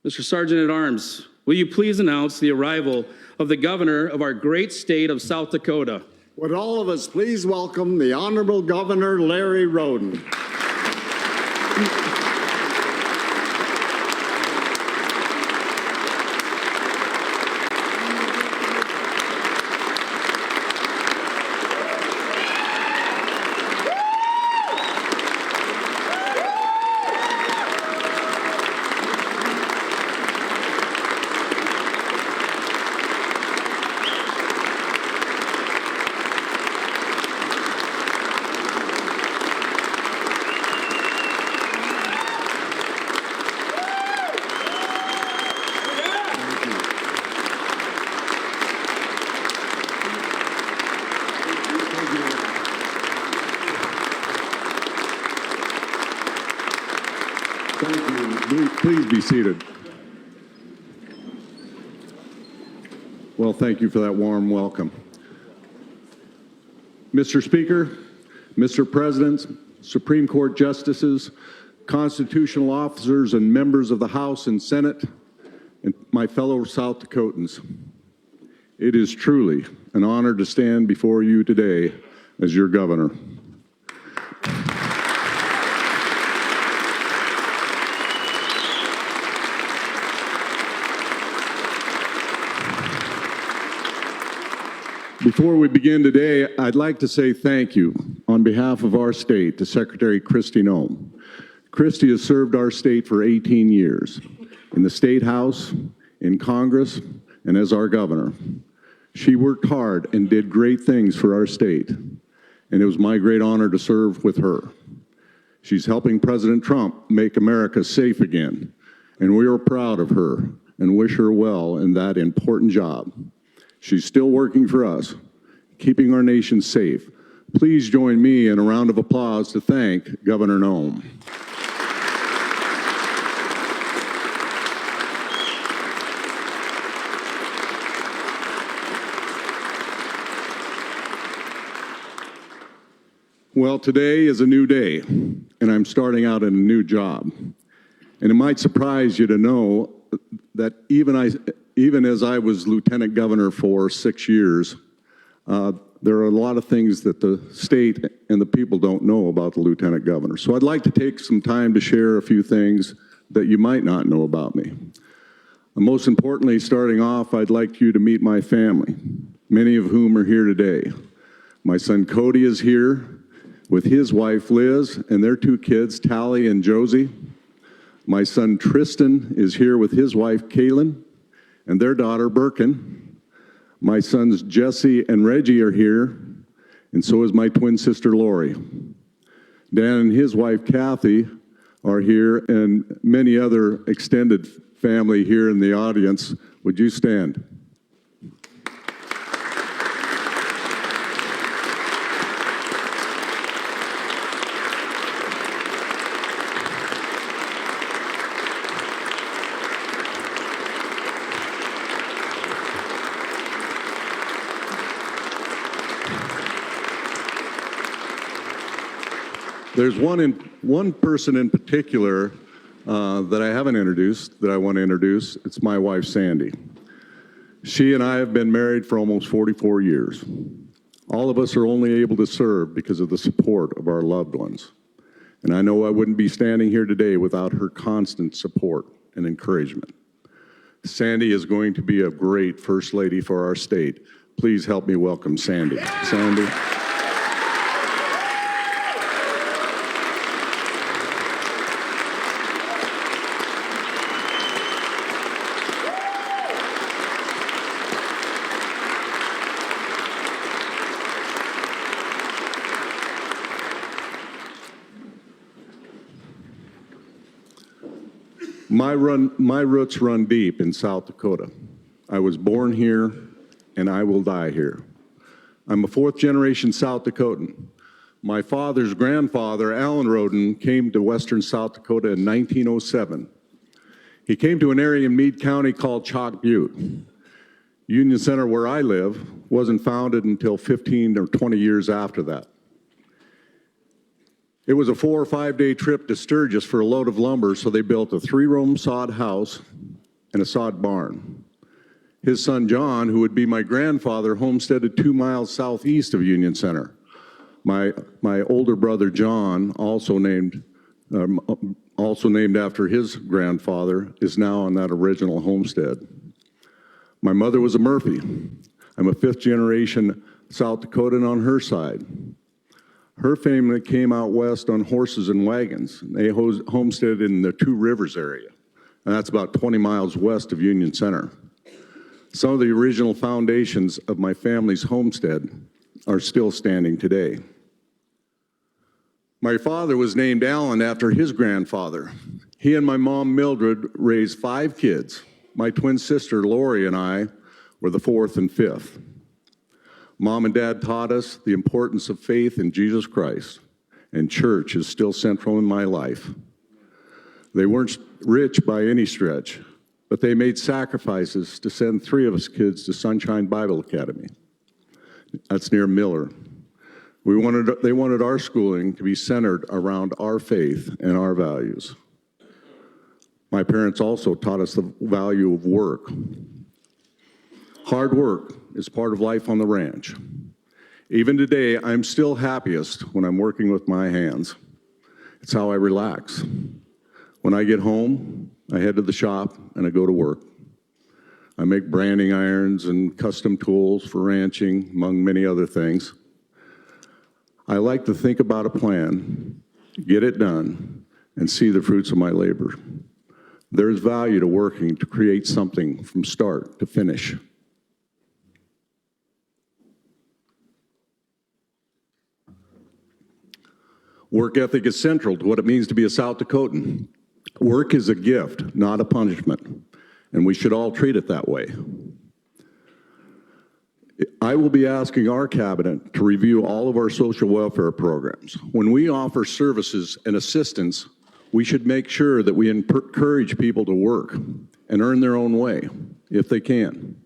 Mr. Sergeant at Arms, will you please announce the arrival of the governor of our great state of South Dakota? Would all of us please welcome the Honorable Governor Larry Rhoden. Please be seated. Well, thank you for that warm welcome. Mr. Speaker, Mr. President, Supreme Court Justices, constitutional officers, and members of the House and Senate, and my fellow South Dakotans, it is truly an honor to stand before you today as your governor. Before we begin today, I'd like to say thank you on behalf of our state to Secretary Kristi Noem. Kristi has served our state for 18 years in the State House, in Congress, and as our governor. She worked hard and did great things for our state, and it was my great honor to serve with her. She's helping President Trump make America safe again, and we are proud of her and wish her well in that important job. She's still working for us, keeping our nation safe. Please join me in a round of applause to thank Governor Noem. Well, today is a new day, and I'm starting out in a new job. And it might surprise you to know that even as I was lieutenant governor for 6 years, there are a lot of things that the state and the people don't know about the lieutenant governor. So I'd like to take some time to share a few things that you might not know about me. And most importantly, starting off, I'd like you to meet my family, many of whom are here today. My son Cody is here with his wife Liz and their 2 kids, Tally and Josie. My son Tristan is here with his wife Kaylin and their daughter Birkin. My sons Jesse and Reggie are here, and so is my twin sister Lori. Dan and his wife Kathy are here, and many other extended family here in the audience. Would you stand? There's one person in particular that I haven't introduced that I want to introduce. It's my wife, Sandy. She and I have been married for almost 44 years. All of us are only able to serve because of the support of our loved ones. And I know I wouldn't be standing here today without her constant support and encouragement. Sandy is going to be a great First Lady for our state. Please help me welcome Sandy. Sandy. My roots run deep in South Dakota. I was born here, and I will die here. I'm a 4th-generation South Dakotan. My father's grandfather, Alan Rhoden, came to western South Dakota in 1907. He came to an area in Meade County called Chalk Butte. Union Center, where I live, wasn't founded until 15 or 20 years after that. It was a 4 or 5 day trip to Sturgis for a load of lumber, so they built a 3-room sod house and a sod barn. His son John, who would be my grandfather, homesteaded 2 miles southeast of Union Center. My older brother John, also named after his grandfather, is now on that original homestead. My mother was a Murphy. I'm a 5th generation South Dakotan on her side. Her family came out west on horses and wagons. They homesteaded in the Two Rivers area, and that's about 20 miles west of Union Center. Some of the original foundations of my family's homestead are still standing today. My father was named Allen after his grandfather. He and my mom Mildred raised 5 kids. My twin sister Lori and I were the 4th and 5th. Mom and Dad taught us the importance of faith in Jesus Christ, and church is still central in my life. They weren't rich by any stretch, but they made sacrifices to send 3 of us kids to Sunshine Bible Academy. That's near Miller. They wanted our schooling to be centered around our faith and our values. My parents also taught us the value of work. Hard work is part of life on the ranch. Even today, I'm still happiest when I'm working with my hands. It's how I relax. When I get home, I head to the shop and I go to work. I make branding irons and custom tools for ranching, among many other things. I like to think about a plan, get it done, and see the fruits of my labor. There's value to working to create something from start to finish. Work ethic is central to what it means to be a South Dakotan. Work is a gift, not a punishment, and we should all treat it that way. I will be asking our cabinet to review all of our social welfare programs. When we offer services and assistance, we should make sure that we encourage people to work and earn their own way, if they can.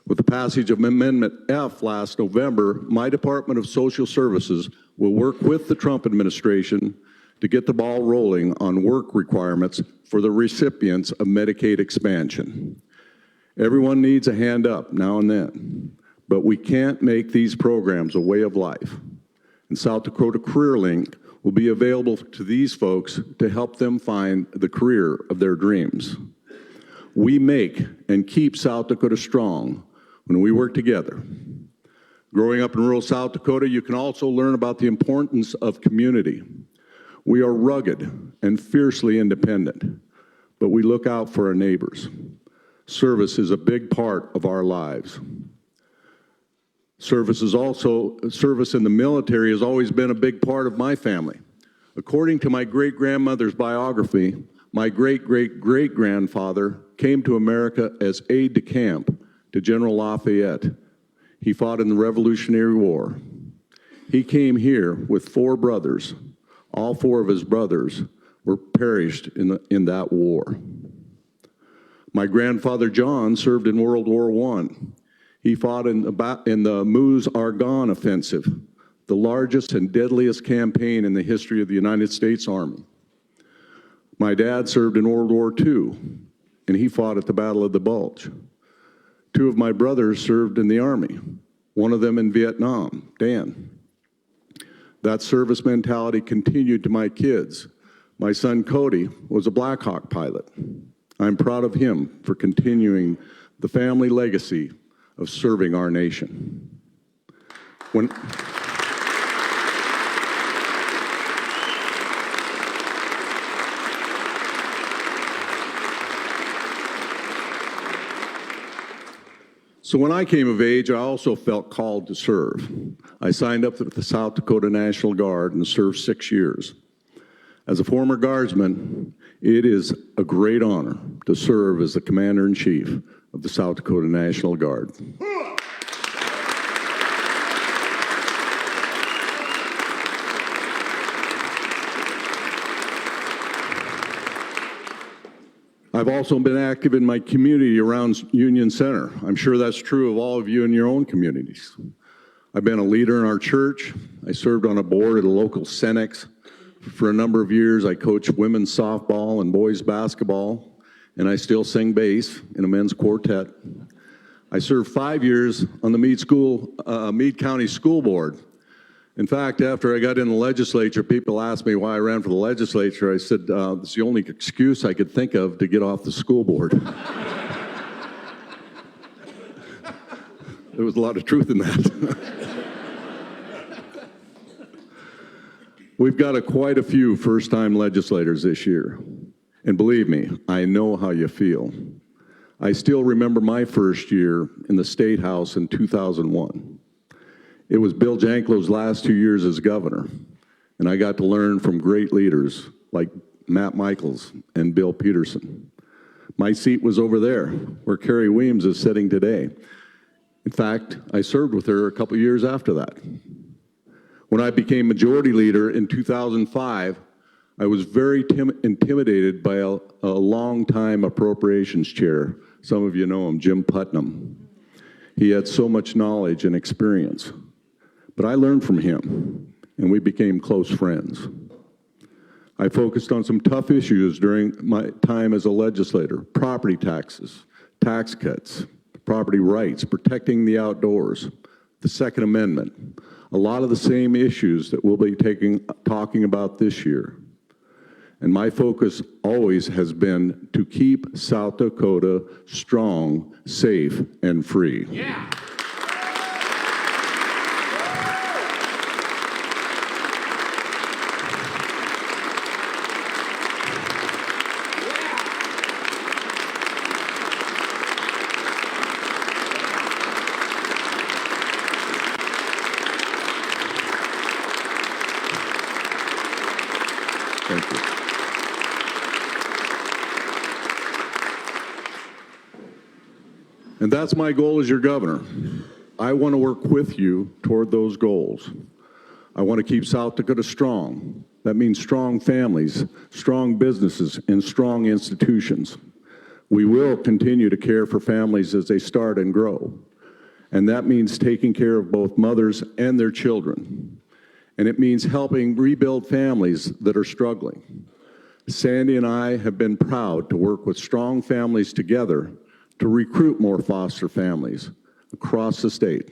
With the passage of Amendment F last November, my Department of Social Services will work with the Trump administration to get the ball rolling on work requirements for the recipients of Medicaid expansion. Everyone needs a hand up now and then, but we can't make these programs a way of life. And South Dakota CareerLink will be available to these folks to help them find the career of their dreams. We make and keep South Dakota strong when we work together. Growing up in rural South Dakota, you can also learn about the importance of community. We are rugged and fiercely independent, but we look out for our neighbors. Service is a big part of our lives. Service in the military has always been a big part of my family. According to my great-grandmother's biography, my great-great-great-grandfather came to America as aide-de-camp to General Lafayette. He fought in the Revolutionary War. He came here with 4 brothers. All 4 of his brothers were perished in that war. My grandfather John served in World War I. He fought in the Meuse-Argonne offensive, the largest and deadliest campaign in the history of the United States Army. My dad served in World War II, and he fought at the Battle of the Bulge. 2 of my brothers served in the Army, one of them in Vietnam, Dan. That service mentality continued to my kids. My son Cody was a Black Hawk pilot. I'm proud of him for continuing the family legacy of serving our nation. So when I came of age, I also felt called to serve. I signed up with the South Dakota National Guard and served 6 years. As a former guardsman, it is a great honor to serve as the Commander-in-Chief of the South Dakota National Guard. I've also been active in my community around Union Center. I'm sure that's true of all of you in your own communities. I've been a leader in our church. I served on a board at a local Cenex. For a number of years, I coached women's softball and boys basketball, and I still sing bass in a men's quartet. I served 5 years on the Meade County School Board. In fact, after I got in the legislature, people asked me why I ran for the legislature. I said, it's the only excuse I could think of to get off the school board. There was a lot of truth in that. We've got quite a few first-time legislators this year. And believe me, I know how you feel. I still remember my first year in the State House in 2001. It was Bill Janklow's last 2 years as governor, and I got to learn from great leaders like Matt Michaels and Bill Peterson. My seat was over there, where Carrie Weems is sitting today. In fact, I served with her a couple years after that. When I became majority leader in 2005, I was very intimidated by a longtime appropriations chair. Some of you know him, Jim Putnam. He had so much knowledge and experience. But I learned from him, and we became close friends. I focused on some tough issues during my time as a legislator: property taxes, tax cuts, property rights, protecting the outdoors, the Second Amendment, a lot of the same issues that we'll be talking about this year. And my focus always has been to keep South Dakota strong, safe, and free. Yeah. Thank you. And that's my goal as your governor. I want to work with you toward those goals. I want to keep South Dakota strong. That means strong families, strong businesses, and strong institutions. We will continue to care for families as they start and grow. And that means taking care of both mothers and their children. And it means helping rebuild families that are struggling. Sandy and I have been proud to work with strong families together to recruit more foster families across the state.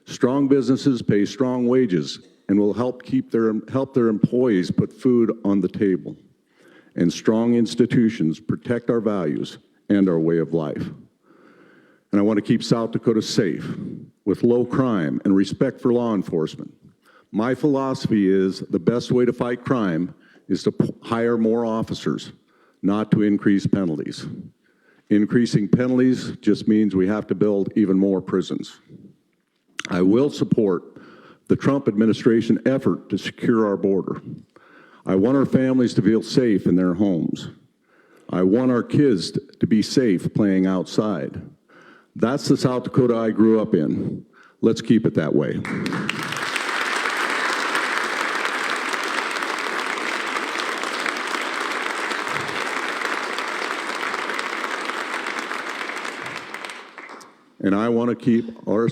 Strong businesses pay strong wages and will help their employees put food on the table. And strong institutions protect our values and our way of life. And I want to keep South Dakota safe with low crime and respect for law enforcement. My philosophy is the best way to fight crime is to hire more officers, not to increase penalties. Increasing penalties just means we have to build even more prisons. I will support the Trump administration effort to secure our border. I want our families to feel safe in their homes. I want our kids to be safe playing outside. That's the South Dakota I grew up in. Let's keep it that way. And I want to keep our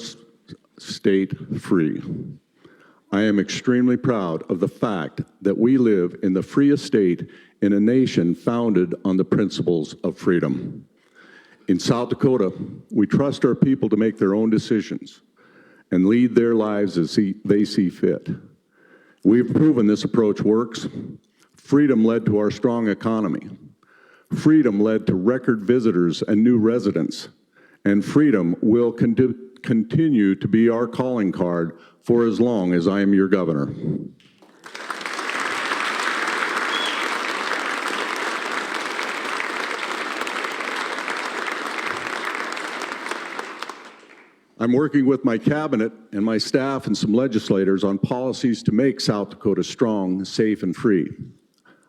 state free. I am extremely proud of the fact that we live in the freest state in a nation founded on the principles of freedom. In South Dakota, we trust our people to make their own decisions and lead their lives as they see fit. We've proven this approach works. Freedom led to our strong economy. Freedom led to record visitors and new residents. And freedom will continue to be our calling card for as long as I am your governor. I'm working with my cabinet and my staff and some legislators on policies to make South Dakota strong, safe, and free.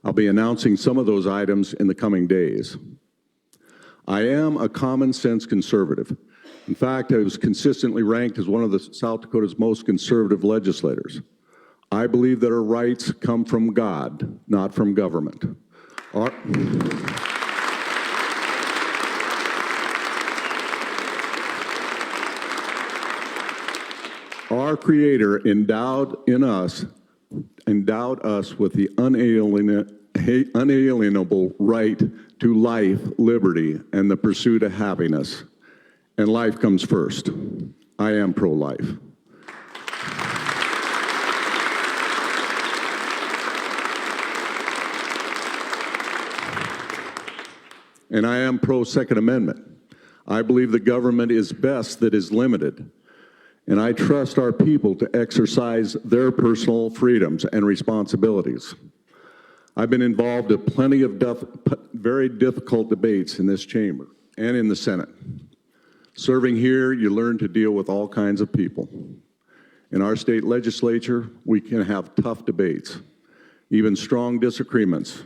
I'll be announcing some of those items in the coming days. I am a common sense conservative. In fact, I was consistently ranked as one of the South Dakota's most conservative legislators. I believe that our rights come from God, not from government. Our Creator endowed us with the unalienable right to life, liberty, and the pursuit of happiness. And life comes first. I am pro-life. And I am pro-Second Amendment. I believe the government is best that is limited. And I trust our people to exercise their personal freedoms and responsibilities. I've been involved in plenty of very difficult debates in this chamber and in the Senate. Serving here, you learn to deal with all kinds of people. In our state legislature, we can have tough debates, even strong disagreements,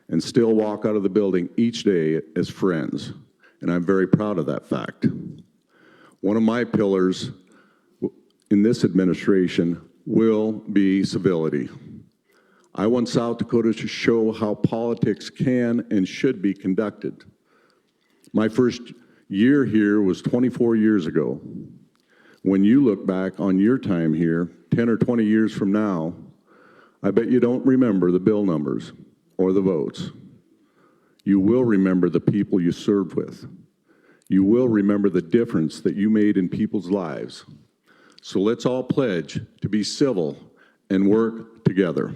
and still walk out of the building each day as friends. And I'm very proud of that fact. One of my pillars in this administration will be civility. I want South Dakota to show how politics can and should be conducted. My first year here was 24 years ago. When you look back on your time here, 10 or 20 years from now, I bet you don't remember the bill numbers or the votes. You will remember the people you served with. You will remember the difference that you made in people's lives. So let's all pledge to be civil and work together.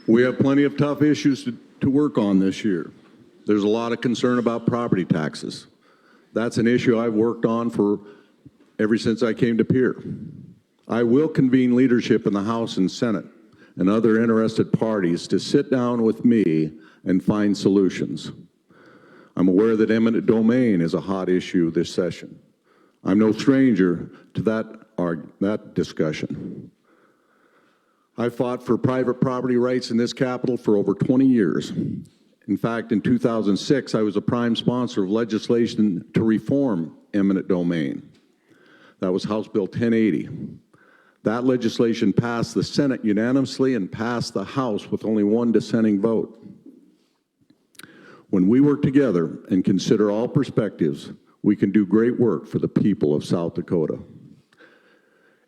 We have plenty of tough issues to work on this year. There's a lot of concern about property taxes. That's an issue I've worked on for ever since I came to Pierre. I will convene leadership in the House and Senate and other interested parties to sit down with me and find solutions. I'm aware that eminent domain is a hot issue this session. I'm no stranger to that discussion. I fought for private property rights in this capital for over 20 years. In fact, in 2006, I was a prime sponsor of legislation to reform eminent domain. That was House Bill 1080. That legislation passed the Senate unanimously and passed the House with only one dissenting vote. When we work together and consider all perspectives, we can do great work for the people of South Dakota.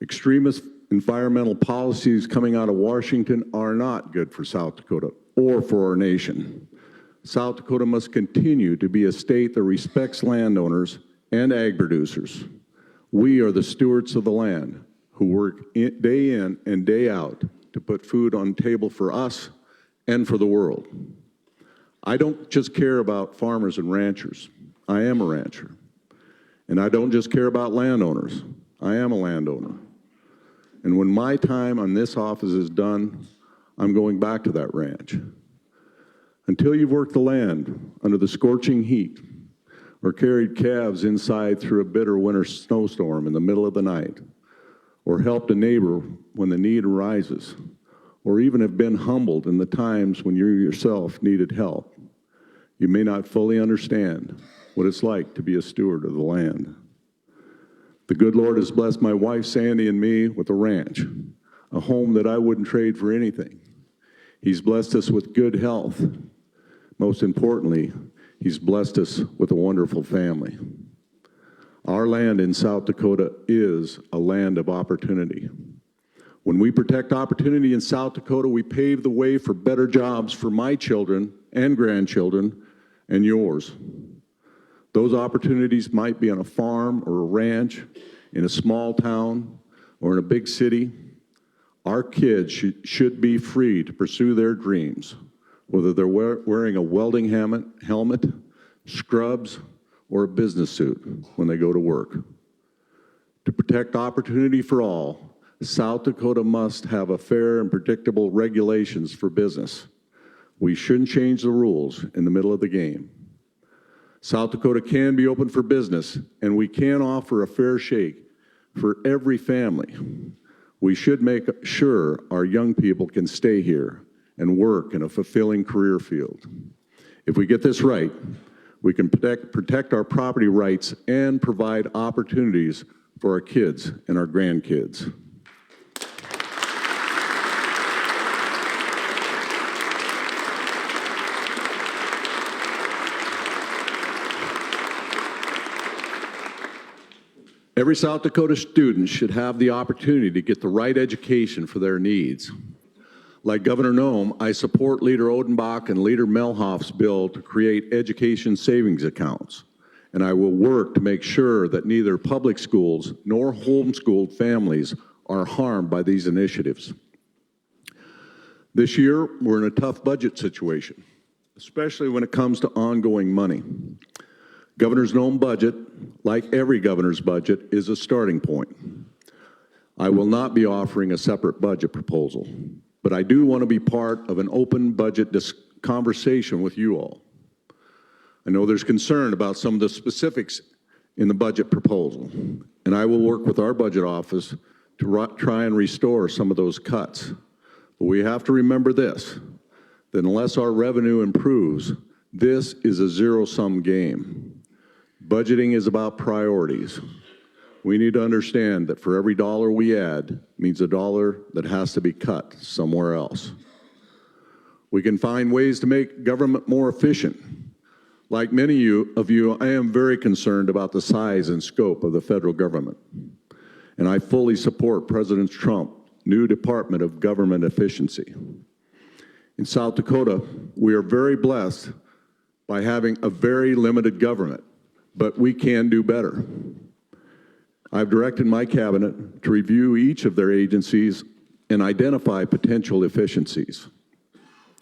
Extremist environmental policies coming out of Washington are not good for South Dakota or for our nation. South Dakota must continue to be a state that respects landowners and ag producers. We are the stewards of the land who work day in and day out to put food on the table for us and for the world. I don't just care about farmers and ranchers. I am a rancher. And I don't just care about landowners. I am a landowner. And when my time on this office is done, I'm going back to that ranch. Until you've worked the land under the scorching heat or carried calves inside through a bitter winter snowstorm in the middle of the night, or helped a neighbor when the need arises, or even have been humbled in the times when you yourself needed help, you may not fully understand what it's like to be a steward of the land. The good Lord has blessed my wife, Sandy, and me with a ranch, a home that I wouldn't trade for anything. He's blessed us with good health. Most importantly, He's blessed us with a wonderful family. Our land in South Dakota is a land of opportunity. When we protect opportunity in South Dakota, we pave the way for better jobs for my children and grandchildren and yours. Those opportunities might be on a farm or a ranch, in a small town, or in a big city. Our kids should be free to pursue their dreams, whether they're wearing a welding helmet, scrubs, or a business suit when they go to work. To protect opportunity for all, South Dakota must have a fair and predictable regulations for business. We shouldn't change the rules in the middle of the game. South Dakota can be open for business, and we can offer a fair shake for every family. We should make sure our young people can stay here and work in a fulfilling career field. If we get this right, we can protect our property rights and provide opportunities for our kids and our grandkids. Every South Dakota student should have the opportunity to get the right education for their needs. Like Governor Noem, I support Leader Odenbach and Leader Melhoff's bill to create education savings accounts, and I will work to make sure that neither public schools nor homeschooled families are harmed by these initiatives. This year, we're in a tough budget situation, especially when it comes to ongoing money. Governor's Noem budget, like every governor's budget, is a starting point. I will not be offering a separate budget proposal, but I do want to be part of an open budget conversation with you all. I know there's concern about some of the specifics in the budget proposal, and I will work with our budget office to try and restore some of those cuts. But we have to remember this, that unless our revenue improves, this is a zero-sum game. Budgeting is about priorities. We need to understand that for every dollar we add means a dollar that has to be cut somewhere else. We can find ways to make government more efficient. Like many of you, I am very concerned about the size and scope of the federal government. And I fully support President Trump's new Department of Government Efficiency. In South Dakota, we are very blessed by having a very limited government, but we can do better. I've directed my cabinet to review each of their agencies and identify potential efficiencies.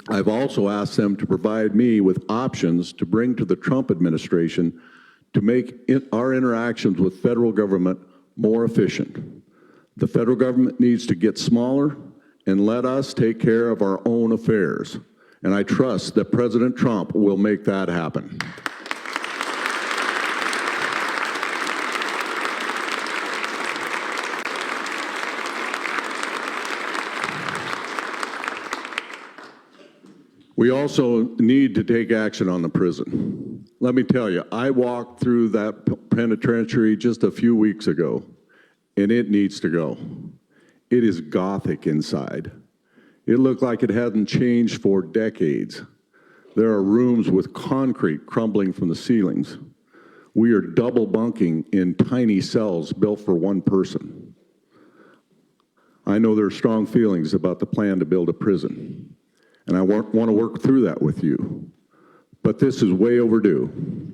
I've also asked them to provide me with options to bring to the Trump administration to make our interactions with federal government more efficient. The federal government needs to get smaller and let us take care of our own affairs. And I trust that President Trump will make that happen. We also need to take action on the prison. Let me tell you, I walked through that penitentiary just a few weeks ago, and it needs to go. It is Gothic inside. It looked like it hadn't changed for decades. There are rooms with concrete crumbling from the ceilings. We are double bunking in tiny cells built for one person. I know there are strong feelings about the plan to build a prison, and I want to work through that with you. But this is way overdue.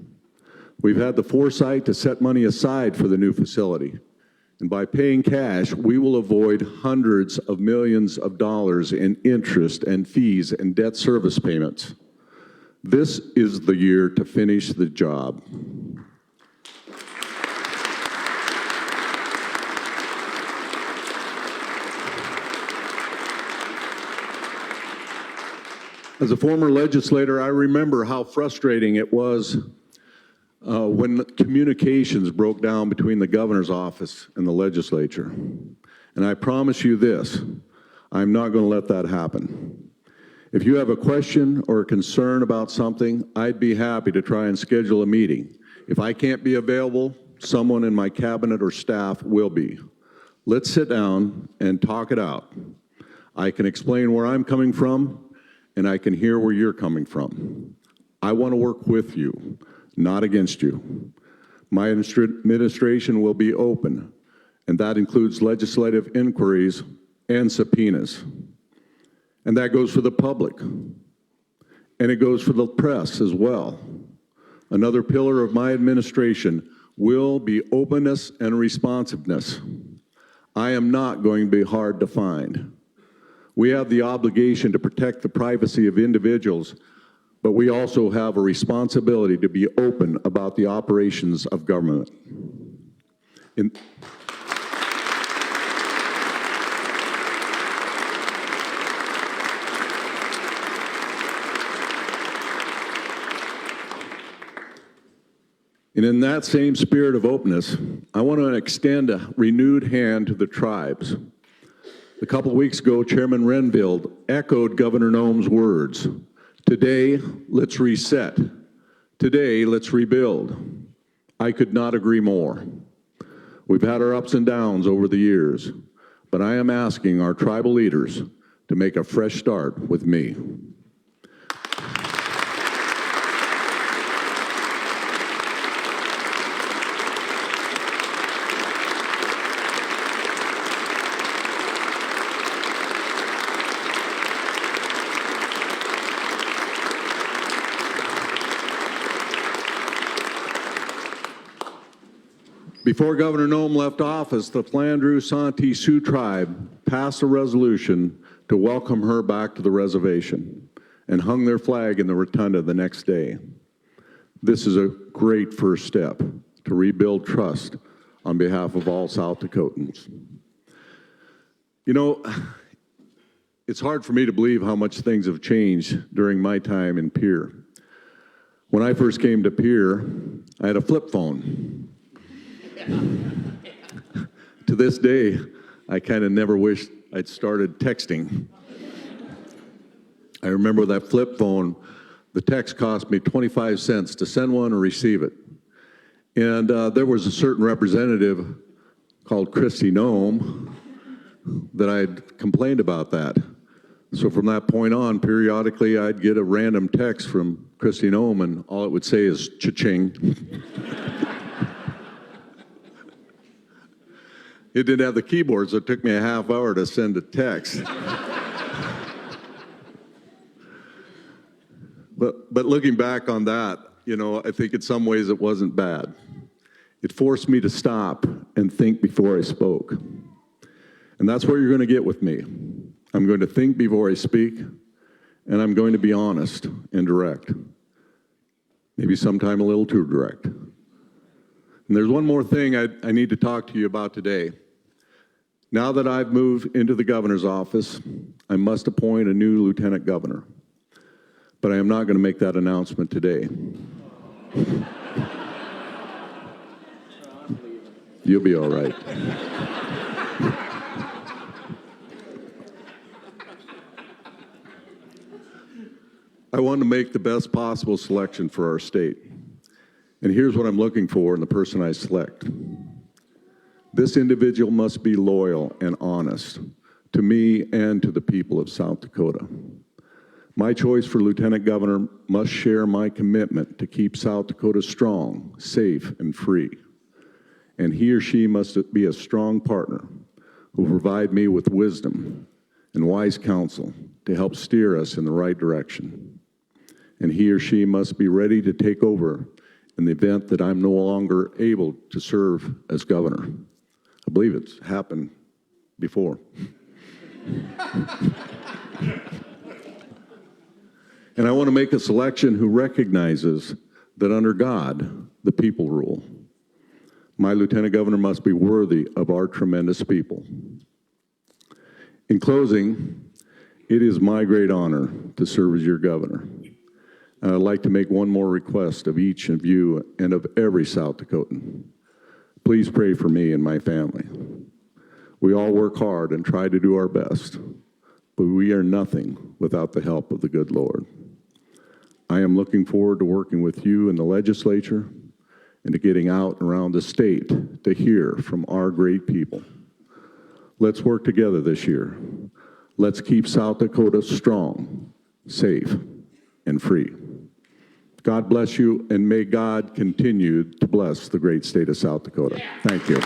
We've had the foresight to set money aside for the new facility. And by paying cash, we will avoid hundreds of millions of dollars in interest and fees and debt service payments. This is the year to finish the job. As a former legislator, I remember how frustrating it was when communications broke down between the governor's office and the legislature. And I promise you this, I'm not going to let that happen. If you have a question or a concern about something, I'd be happy to try and schedule a meeting. If I can't be available, someone in my cabinet or staff will be. Let's sit down and talk it out. I can explain where I'm coming from, and I can hear where you're coming from. I want to work with you, not against you. My administration will be open, and that includes legislative inquiries and subpoenas. And that goes for the public, and it goes for the press as well. Another pillar of my administration will be openness and responsiveness. I am not going to be hard to find. We have the obligation to protect the privacy of individuals, but we also have a responsibility to be open about the operations of government. And in that same spirit of openness, I want to extend a renewed hand to the tribes. A couple of weeks ago, Chairman Renfield echoed Governor Noem's words. Today, let's reset. Today, let's rebuild. I could not agree more. We've had our ups and downs over the years, but I am asking our tribal leaders to make a fresh start with me. Before Governor Noem left office, the Flandreau Santee Sioux tribe passed a resolution to welcome her back to the reservation and hung their flag in the rotunda the next day. This is a great first step to rebuild trust on behalf of all South Dakotans. You know, it's hard for me to believe how much things have changed during my time in Pierre. When I first came to Pierre, I had a flip phone. To this day, I kind of never wished I'd started texting. I remember that flip phone, the text cost me 25 cents to send one or receive it. And there was a certain representative called Kristi Noem that I'd complained about that. So from that point on, periodically I'd get a random text from Kristi Noem and all it would say is cha-ching. It didn't have the keyboard, so it took me a half hour to send a text. But looking back on that, you know, I think in some ways it wasn't bad. It forced me to stop and think before I spoke. And that's what you're going to get with me. I'm going to think before I speak, and I'm going to be honest and direct. Maybe sometime a little too direct. And there's one more thing I need to talk to you about today. Now that I've moved into the governor's office, I must appoint a new lieutenant governor. But I am not going to make that announcement today. You'll be all right. I want to make the best possible selection for our state. And here's what I'm looking for in the person I select. This individual must be loyal and honest to me and to the people of South Dakota. My choice for lieutenant governor must share my commitment to keep South Dakota strong, safe, and free. And he or she must be a strong partner who will provide me with wisdom and wise counsel to help steer us in the right direction. And he or she must be ready to take over in the event that I'm no longer able to serve as governor. I believe it's happened before. And I want to make a selection who recognizes that under God, the people rule. My lieutenant governor must be worthy of our tremendous people. In closing, it is my great honor to serve as your governor. And I'd like to make one more request of each of you and of every South Dakotan. Please pray for me and my family. We all work hard and try to do our best, but we are nothing without the help of the good Lord. I am looking forward to working with you in the legislature and to getting out around the state to hear from our great people. Let's work together this year. Let's keep South Dakota strong, safe, and free. God bless you, and may God continue to bless the great state of South Dakota. Thank you.